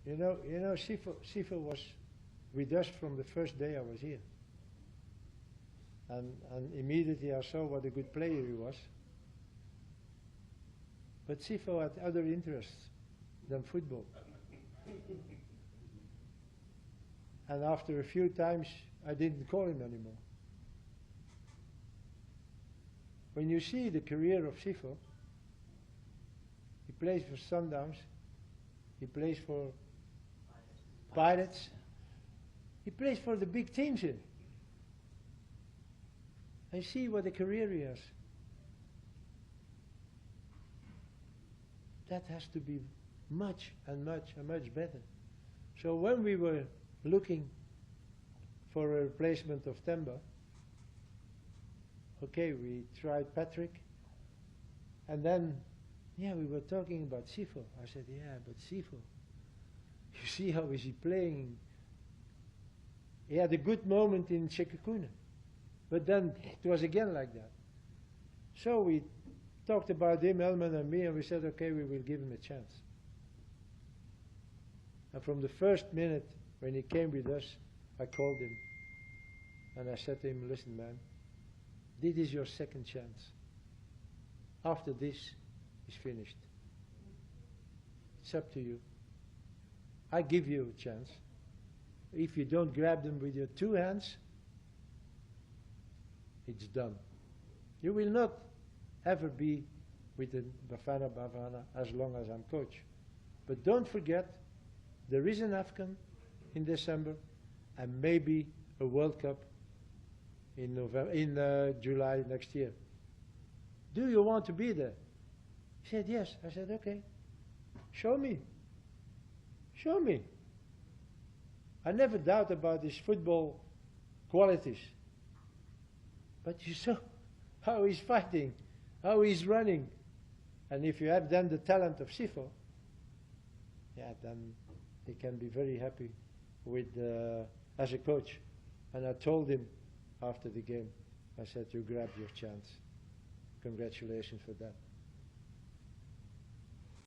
Sipho was with us from the first day I was here. And immediately I saw what a good player he was. But Sipho had other interests than football. And after a few times, I didn't call him anymore. When you see the career of Sipho, he plays for Sundowns, he plays for Pirates, he plays for the big teams here. I see what a career he has. That has to be much and much and much better. So when we were looking for a replacement of Temba, okay, we tried Patrick, and then, yeah, we were talking about Sipho. I said, yeah, but Sipho, you see how is he playing? He had a good moment in Sekekune, but then it was again like that. So we talked about him, Elman and me, and we said, okay, we will give him a chance. And from the first minute when he came with us, I called him, and I said to him, listen, man, this is your second chance. After this is finished. It's up to you. I give you a chance. If you don't grab them with your two hands, it's done. You will not ever be with the Bafana Bafana as long as I'm coach. But don't forget, there is an AFCON in December and maybe a World Cup in July next year. Do you want to be there? He said, yes. I said, okay. Show me. Show me. I never doubt about his football qualities. But you saw how he's fighting, how he's running. And if you have then the talent of Sipho, yeah, then he can be very happy with as a coach. And I told him after the game, I said, you grabbed your chance. Congratulations for that.